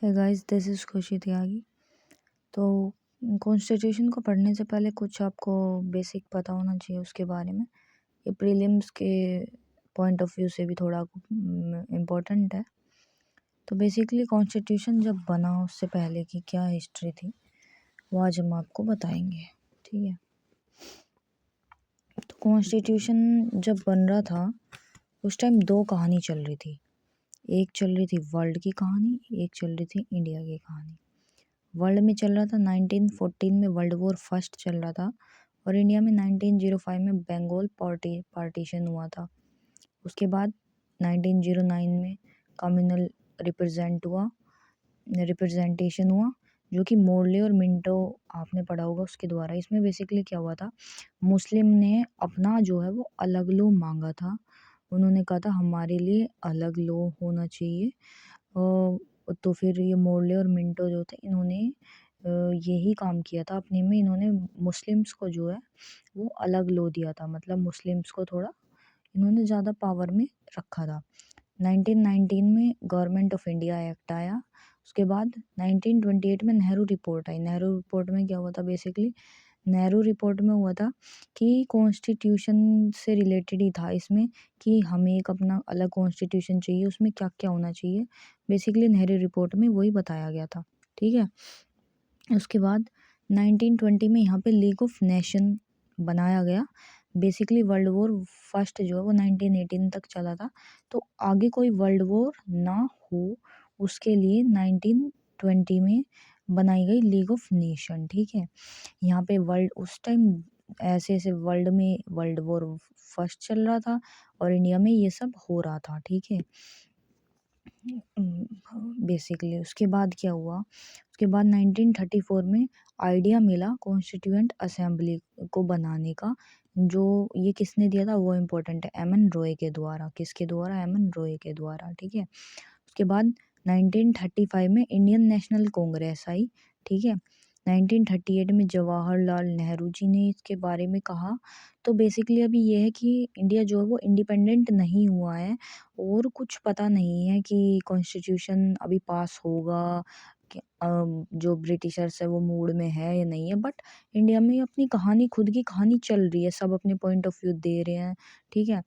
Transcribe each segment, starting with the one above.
Hey guys, this is खुशी त्यागी। तो constitution को पढ़ने से पहले कुछ आपको बेसिक पता होना चाहिए उसके बारे में। ये प्रीलिम्स के पॉइंट ऑफ व्यू से भी थोड़ा इम्पोर्टेंट है। तो बेसिकली कॉन्स्टिट्यूशन जब बना उससे पहले की क्या हिस्ट्री थी वो आज हम आपको बताएंगे, ठीक है। तो कॉन्स्टिट्यूशन जब बन रहा था उस टाइम दो कहानी चल रही थी। एक चल रही थी वर्ल्ड की कहानी, एक चल रही थी इंडिया की कहानी। वर्ल्ड में चल रहा था 1914 में वर्ल्ड वॉर फर्स्ट चल रहा था और इंडिया में 1905 में बंगाल पार्टीशन हुआ था। उसके बाद 1909 में कम्युनल रिप्रेजेंटेशन हुआ जो कि मोर्ले और मिंटो आपने पढ़ा होगा उसके द्वारा। इसमें बेसिकली क्या हुआ था, मुस्लिम ने अपना जो है वो अलग लॉ मांगा था। उन्होंने कहा था हमारे लिए अलग लॉ होना चाहिए। तो फिर ये मोर्ले और मिंटो जो थे इन्होंने यही काम किया था अपने में। इन्होंने मुस्लिम्स को जो है वो अलग लॉ दिया था, मतलब मुस्लिम्स को थोड़ा इन्होंने ज़्यादा पावर में रखा था। 1919 में गवर्नमेंट ऑफ इंडिया एक्ट आया। उसके बाद 1928 में नेहरू रिपोर्ट आई। नेहरू रिपोर्ट में क्या हुआ था, बेसिकली नेहरू रिपोर्ट में हुआ था कि कॉन्स्टिट्यूशन से रिलेटेड ही था इसमें कि हमें एक अपना अलग कॉन्स्टिट्यूशन चाहिए, उसमें क्या क्या होना चाहिए। बेसिकली नेहरू रिपोर्ट में वही बताया गया था, ठीक है। उसके बाद 1920 में यहाँ पे लीग ऑफ नेशन बनाया गया। बेसिकली वर्ल्ड वॉर फर्स्ट जो है वो 1918 तक चला था, तो आगे कोई वर्ल्ड वॉर ना हो उसके लिए 1920 में बनाई गई लीग ऑफ नेशन, ठीक है। यहाँ पे वर्ल्ड उस टाइम ऐसे ऐसे वर्ल्ड में वर्ल्ड वॉर फर्स्ट चल रहा था और इंडिया में ये सब हो रहा था, ठीक है। बेसिकली उसके बाद क्या हुआ, उसके बाद 1934 में आइडिया मिला कॉन्स्टिट्यूएंट असेंबली को बनाने का। जो ये किसने दिया था वो इम्पोर्टेंट है, एम एन रॉय के द्वारा। किसके द्वारा? एम एन रॉय के द्वारा, ठीक है। उसके बाद 1935 में इंडियन नेशनल कांग्रेस आई, ठीक है। 1938 में जवाहरलाल नेहरू जी ने इसके बारे में कहा। तो बेसिकली अभी ये है कि इंडिया जो है वो इंडिपेंडेंट नहीं हुआ है और कुछ पता नहीं है कि कॉन्स्टिट्यूशन अभी पास होगा कि जो ब्रिटिशर्स है वो मूड में है या नहीं है। बट इंडिया में अपनी कहानी, खुद की कहानी चल रही है, सब अपने पॉइंट ऑफ व्यू दे रहे हैं, ठीक है।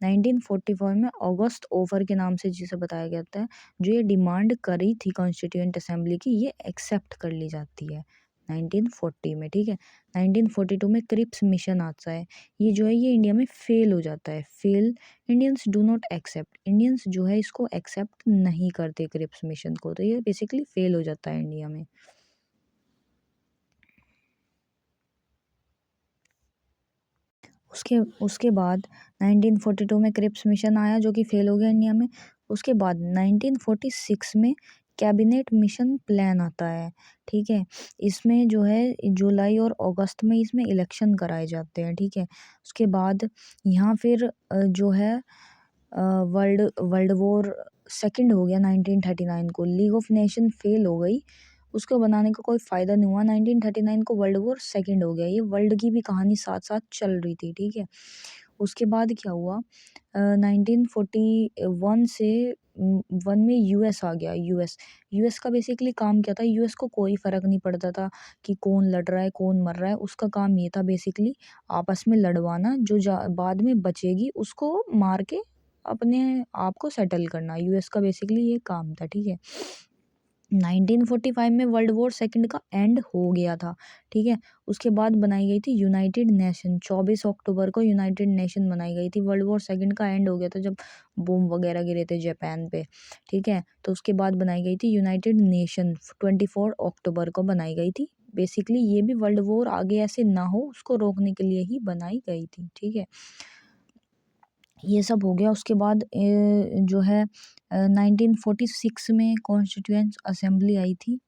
1944 में अगस्त ऑफर के नाम से जिसे बताया जाता है, जो ये डिमांड करी थी कॉन्स्टिट्यूएंट असेंबली की, ये एक्सेप्ट कर ली जाती है 1940 में, ठीक है। 1942 में क्रिप्स मिशन आता है। ये जो है ये इंडिया में फेल हो जाता है। Fail, Indians do not accept, Indians जो है इसको एक्सेप्ट नहीं करते क्रिप्स मिशन को, तो ये बेसिकली फेल हो जाता है इंडिया में। उसके उसके बाद 1942 में क्रिप्स मिशन आया जो कि फेल हो गया इंडिया में। उसके बाद 1946 में कैबिनेट मिशन प्लान आता है, ठीक है। इसमें जो है जुलाई और अगस्त में इसमें इलेक्शन कराए जाते हैं, ठीक है। उसके बाद यहाँ फिर जो है वर्ल्ड वर्ल्ड वॉर सेकंड हो गया 1939 को। लीग ऑफ नेशन फेल हो गई, उसको बनाने का कोई फ़ायदा नहीं हुआ। 1939 को वर्ल्ड वॉर सेकंड हो गया। ये वर्ल्ड की भी कहानी साथ साथ चल रही थी, ठीक है। उसके बाद क्या हुआ, 1941 से वन में यूएस आ गया। यूएस का बेसिकली काम क्या था, यूएस को कोई फ़र्क नहीं पड़ता था कि कौन लड़ रहा है कौन मर रहा है। उसका काम ये था बेसिकली आपस में लड़वाना, जो बाद में बचेगी उसको मार के अपने आप को सेटल करना। यूएस का बेसिकली ये काम था, ठीक है। 1945 में वर्ल्ड वॉर सेकंड का एंड हो गया था, ठीक है। उसके बाद बनाई गई थी यूनाइटेड नेशन। 24 अक्टूबर को यूनाइटेड नेशन बनाई गई थी। वर्ल्ड वॉर सेकंड का एंड हो गया था जब बम वगैरह गिरे थे जापान पे, ठीक है। तो उसके बाद बनाई गई थी यूनाइटेड नेशन। 24 अक्टूबर को बनाई गई थी। बेसिकली ये भी वर्ल्ड वॉर आगे ऐसे ना हो उसको रोकने के लिए ही बनाई गई थी, ठीक है। ये सब हो गया। उसके बाद जो है 1946 में कॉन्स्टिट्यूएंट असेंबली आई थी।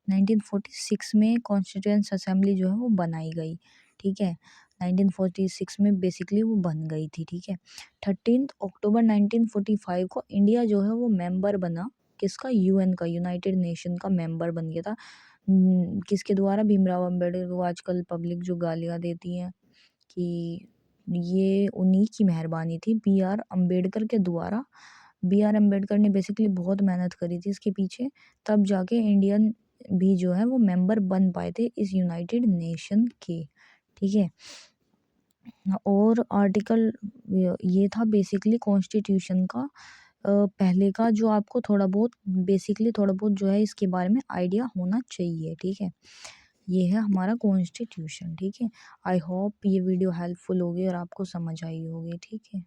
1946 में कॉन्स्टिट्यूएंट असेंबली जो है वो बनाई गई, ठीक है। 1946 में बेसिकली वो बन गई थी, ठीक है। 13 अक्टूबर 1945 को इंडिया जो है वो मेंबर बना। किसका? यूएन का, यूनाइटेड नेशन का मेंबर बन गया था। किसके द्वारा? भीमराव अम्बेडकर को आजकल पब्लिक जो गालियाँ देती हैं कि ये उन्हीं की मेहरबानी थी, बी आर अम्बेडकर के द्वारा बी आर अम्बेडकर ने बेसिकली बहुत मेहनत करी थी इसके पीछे, तब जाके इंडियन भी जो है वो मेंबर बन पाए थे इस यूनाइटेड नेशन के, ठीक है। और आर्टिकल ये था बेसिकली कॉन्स्टिट्यूशन का पहले का, जो आपको थोड़ा बहुत बेसिकली थोड़ा बहुत जो है इसके बारे में आइडिया होना चाहिए, ठीक है। ये है हमारा कॉन्स्टिट्यूशन, ठीक है। आई होप ये वीडियो हेल्पफुल होगी और आपको समझ आई होगी, ठीक है।